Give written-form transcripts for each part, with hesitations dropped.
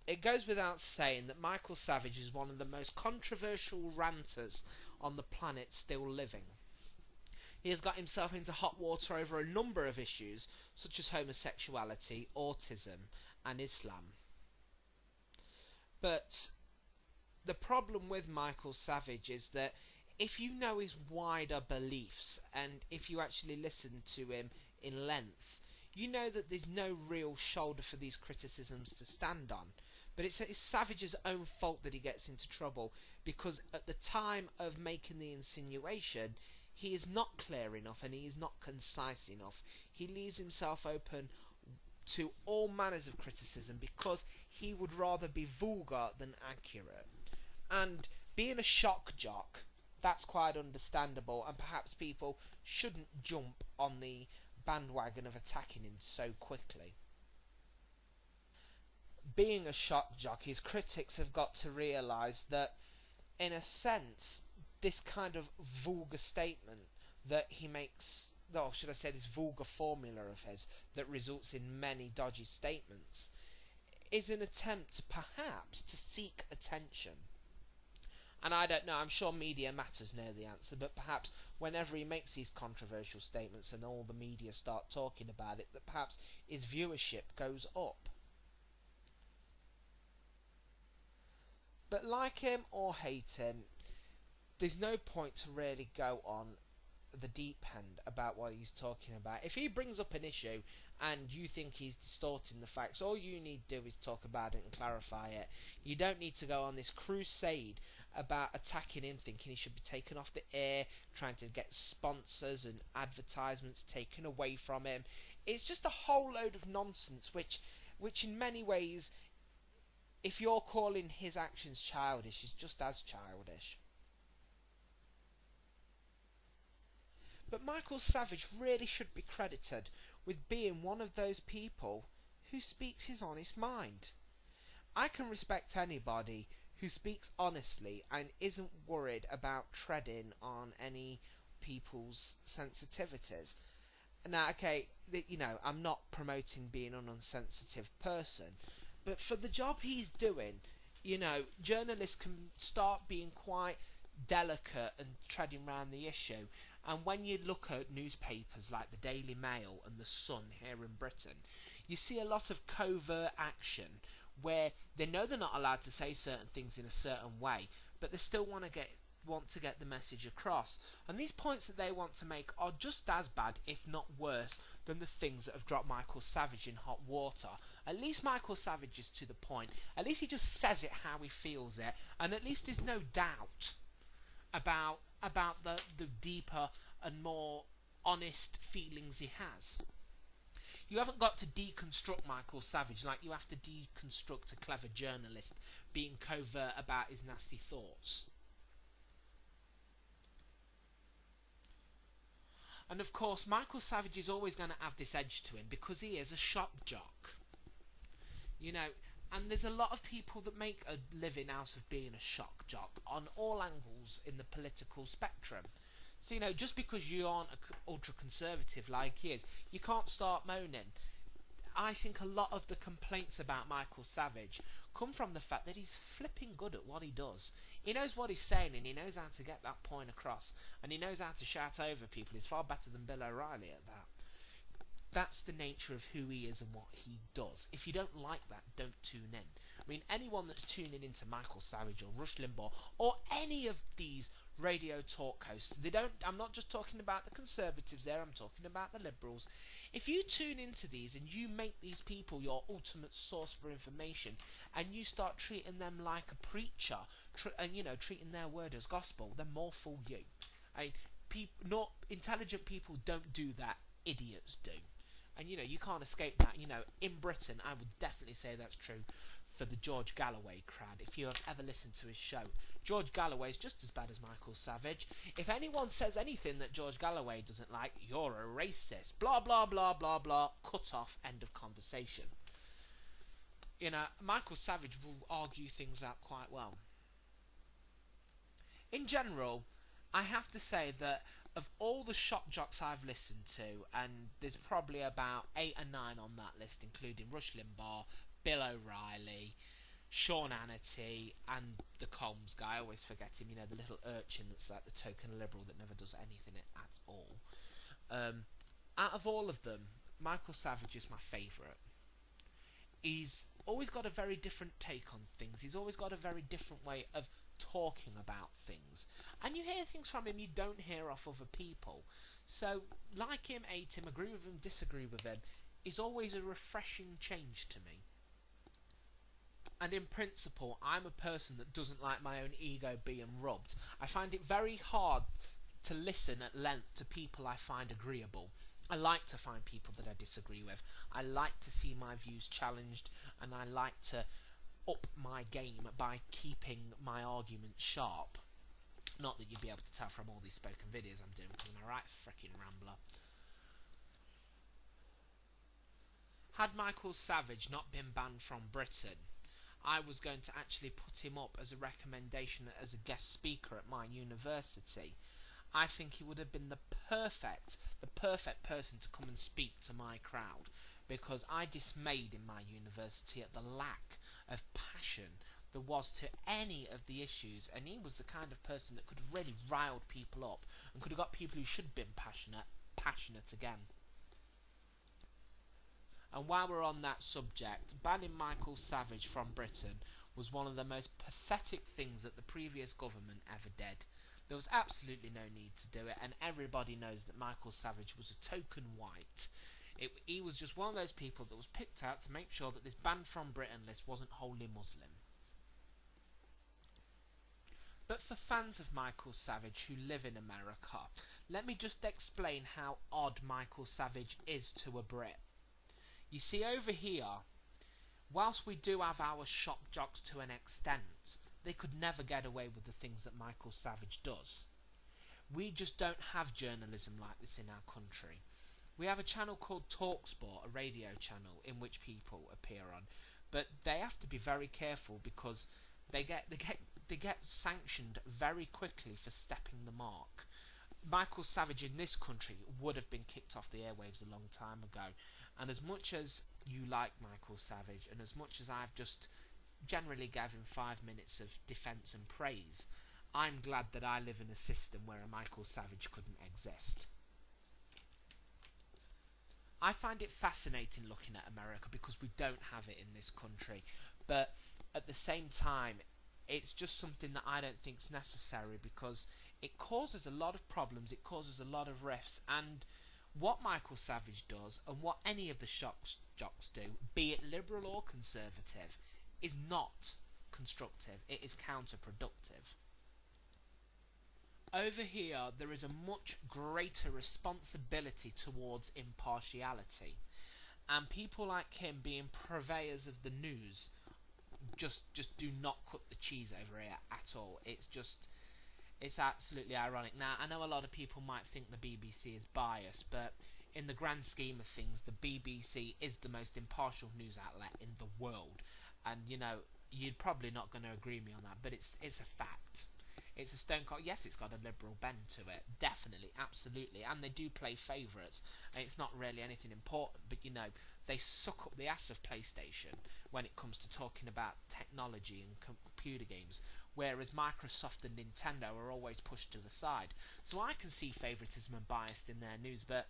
It goes without saying that Michael Savage is one of the most controversial ranters on the planet still living. He has got himself into hot water over a number of issues, such as homosexuality, autism, and Islam. But the problem with Michael Savage is that if you know his wider beliefs, and if you actually listen to him in length, you know that there's no real shoulder for these criticisms to stand on. But it's Savage's own fault that he gets into trouble, because at the time of making the insinuation, he is not clear enough and he is not concise enough. He leaves himself open to all manners of criticism because he would rather be vulgar than accurate. And being a shock jock, that's quite understandable, and perhaps people shouldn't jump on the bandwagon of attacking him so quickly. Being a shock jock, his critics have got to realise that, in a sense, this kind of vulgar statement that he makes, or should I say this vulgar formula of his, that results in many dodgy statements, is an attempt perhaps to seek attention. And I don't know, I'm sure Media Matters know the answer, but perhaps whenever he makes these controversial statements and all the media start talking about it, that perhaps his viewership goes up. But like him or hate him, there's no point to really go on the deep end about what he's talking about. If he brings up an issue and you think he's distorting the facts, all you need to do is talk about it and clarify it. You don't need to go on this crusade about attacking him, thinking he should be taken off the air, trying to get sponsors and advertisements taken away from him. It's just a whole load of nonsense, which in many ways, if you're calling his actions childish, is just as childish. But Michael Savage really should be credited with being one of those people who speaks his honest mind. I can respect anybody who speaks honestly and isn't worried about treading on any people's sensitivities. Now, okay, I'm not promoting being an insensitive person, but for the job he's doing, journalists can start being quite delicate and treading around the issue. And when you look at newspapers like the Daily Mail and the Sun here in Britain, you see a lot of covert action where they know they're not allowed to say certain things in a certain way, but they still want to get the message across. And these points that they want to make are just as bad, if not worse, than the things that have dropped Michael Savage in hot water. At least Michael Savage is to the point. At least he just says it how he feels it, and at least there's no doubt about the deeper and more honest feelings he has. You haven't got to deconstruct Michael Savage like you have to deconstruct a clever journalist being covert about his nasty thoughts. And of course, Michael Savage is always going to have this edge to him because he is a shock jock. And there's a lot of people that make a living out of being a shock jock on all angles in the political spectrum. So, just because you aren't ultra-conservative like he is, you can't start moaning. I think a lot of the complaints about Michael Savage come from the fact that he's flipping good at what he does. He knows what he's saying and he knows how to get that point across. And he knows how to shout over people. He's far better than Bill O'Reilly at that. That's the nature of who he is and what he does. If you don't like that, don't tune in. I mean, anyone that's tuning into Michael Savage or Rush Limbaugh or any of these radio talk hosts, I'm not just talking about the conservatives there, I'm talking about the liberals. If you tune into these and you make these people your ultimate source for information and you start treating them like a preacher and treating their word as gospel, then more fool you. Not intelligent people don't do that, idiots do. And you can't escape that. In Britain, I would definitely say that's true for the George Galloway crowd. If you have ever listened to his show, George Galloway is just as bad as Michael Savage. If anyone says anything that George Galloway doesn't like, you're a racist. Blah, blah, blah, blah, blah. Cut off. End of conversation. Michael Savage will argue things out quite well. In general, I have to say that of all the shock jocks I've listened to, and there's probably about 8 or 9 on that list, including Rush Limbaugh, Bill O'Reilly, Sean Hannity, and the Combs guy. I always forget him. You know, the little urchin that's like the token liberal that never does anything at all. Out of all of them, Michael Savage is my favourite. He's always got a very different take on things. He's always got a very different way of talking about things. And you hear things from him you don't hear off other people. So, like him, hate him, agree with him, disagree with him, is always a refreshing change to me. And in principle, I'm a person that doesn't like my own ego being rubbed. I find it very hard to listen at length to people I find agreeable. I like to find people that I disagree with. I like to see my views challenged, and I like to up my game by keeping my arguments sharp. Not that you'd be able to tell from all these spoken videos I'm doing, because I'm a right freaking rambler. Had Michael Savage not been banned from Britain, I was going to actually put him up as a recommendation as a guest speaker at my university. I think he would have been the perfect person to come and speak to my crowd, because I dismayed in my university at the lack of passion there was to any of the issues, and he was the kind of person that could have really riled people up and could have got people who should have been passionate again. And while we're on that subject, banning Michael Savage from Britain was one of the most pathetic things that the previous government ever did. There was absolutely no need to do it, and everybody knows that Michael Savage was a token white. He was just one of those people that was picked out to make sure that this banned from Britain list wasn't wholly Muslim. But for fans of Michael Savage who live in America, let me just explain how odd Michael Savage is to a Brit. You see, over here, whilst we do have our shock jocks to an extent, they could never get away with the things that Michael Savage does. We just don't have journalism like this in our country. We have a channel called TalkSport, a radio channel in which people appear on, but they have to be very careful because they get sanctioned very quickly for stepping the mark. Michael Savage in this country would have been kicked off the airwaves a long time ago, and as much as you like Michael Savage, and as much as I've just generally gave him 5 minutes of defence and praise, I'm glad that I live in a system where a Michael Savage couldn't exist. I find it fascinating looking at America because we don't have it in this country, but at the same time it's just something that I don't think is necessary because it causes a lot of problems, it causes a lot of rifts, and what Michael Savage does and what any of the jocks do, be it liberal or conservative, is not constructive, it is counterproductive. Over here, there is a much greater responsibility towards impartiality, and people like him being purveyors of the news just do not cut the cheese over here at all. It's absolutely ironic. Now, I know a lot of people might think the BBC is biased, but in the grand scheme of things, the BBC is the most impartial news outlet in the world. And, you know, you're probably not going to agree with me on that, but it's a fact. It's a stone cold. Yes, it's got a liberal bend to it, definitely, absolutely, and they do play favourites, and it's not really anything important, but, you know, they suck up the ass of PlayStation when it comes to talking about technology and computer games, whereas Microsoft and Nintendo are always pushed to the side. So I can see favouritism and bias in their news, but,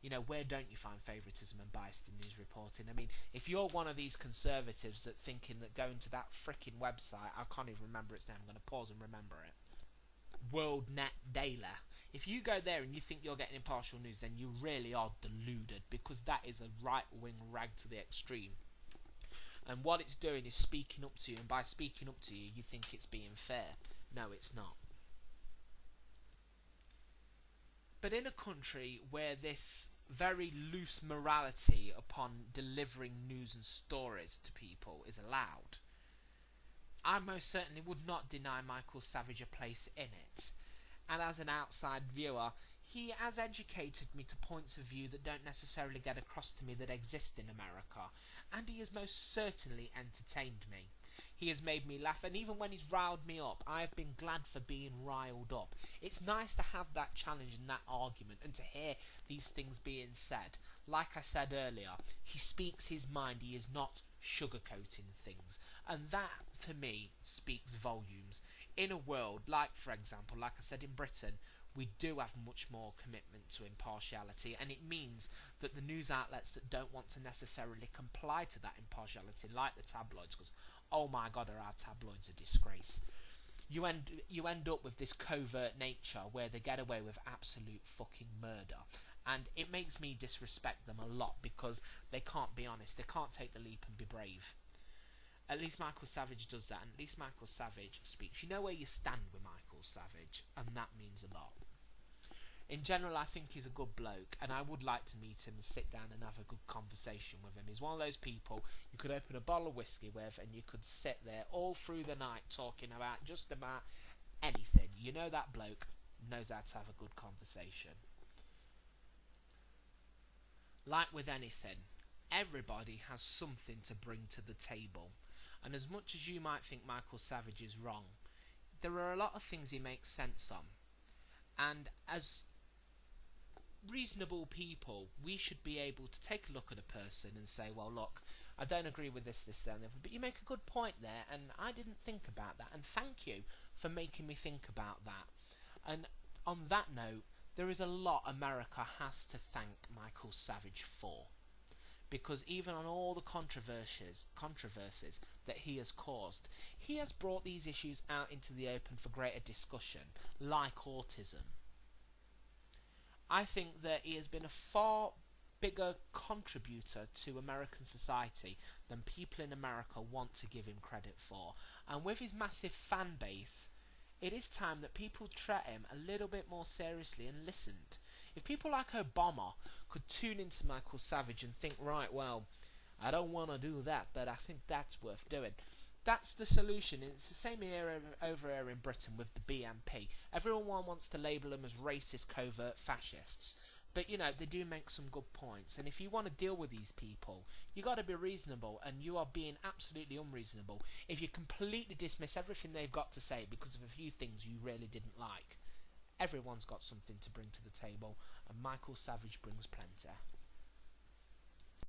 you know, where don't you find favouritism and bias in news reporting? I mean, if you're one of these conservatives that thinking that going to that frickin' website, I can't even remember its name, I'm going to pause and remember it, World Net Daily. If you go there and you think you're getting impartial news, then you really are deluded, because that is a right-wing rag to the extreme. And what it's doing is speaking up to you, and by speaking up to you, you think it's being fair. No, it's not. But in a country where this very loose morality upon delivering news and stories to people is allowed, I most certainly would not deny Michael Savage a place in it. And as an outside viewer, he has educated me to points of view that don't necessarily get across to me that exist in America, and he has most certainly entertained me. He has made me laugh, and even when he's riled me up, I have been glad for being riled up. It's nice to have that challenge and that argument, and to hear these things being said. Like I said earlier, he speaks his mind, he is not sugarcoating things. And that, for me, speaks volumes. In a world like, for example, like I said, in Britain, we do have much more commitment to impartiality, and it means that the news outlets that don't want to necessarily comply to that impartiality, like the tabloids, because, oh my god, are our tabloids a disgrace. You end up with this covert nature where they get away with absolute fucking murder. And it makes me disrespect them a lot because they can't be honest. They can't take the leap and be brave. At least Michael Savage does that, and at least Michael Savage speaks. You know where you stand with Michael Savage, and that means a lot. In general, I think he's a good bloke, and I would like to meet him and sit down and have a good conversation with him. He's one of those people you could open a bottle of whiskey with, and you could sit there all through the night talking about just about anything. You know that bloke knows how to have a good conversation. Like with anything, everybody has something to bring to the table. And as much as you might think Michael Savage is wrong, there are a lot of things he makes sense on. And as reasonable people, we should be able to take a look at a person and say, well, look, I don't agree with this, that, and the other, but you make a good point there, and I didn't think about that, and thank you for making me think about that. And on that note, there is a lot America has to thank Michael Savage for. Because even on all the controversies that he has caused, he has brought these issues out into the open for greater discussion, like autism. I think that he has been a far bigger contributor to American society than people in America want to give him credit for. And with his massive fan base, it is time that people treat him a little bit more seriously and listened. If people like Obama could tune into Michael Savage and think, right, well, I don't want to do that, but I think that's worth doing. That's the solution. It's the same here over here in Britain with the BNP. Everyone wants to label them as racist, covert fascists. But, you know, they do make some good points. And if you want to deal with these people, you got to be reasonable, and you are being absolutely unreasonable if you completely dismiss everything they've got to say because of a few things you really didn't like. Everyone's got something to bring to the table, and Michael Savage brings plenty.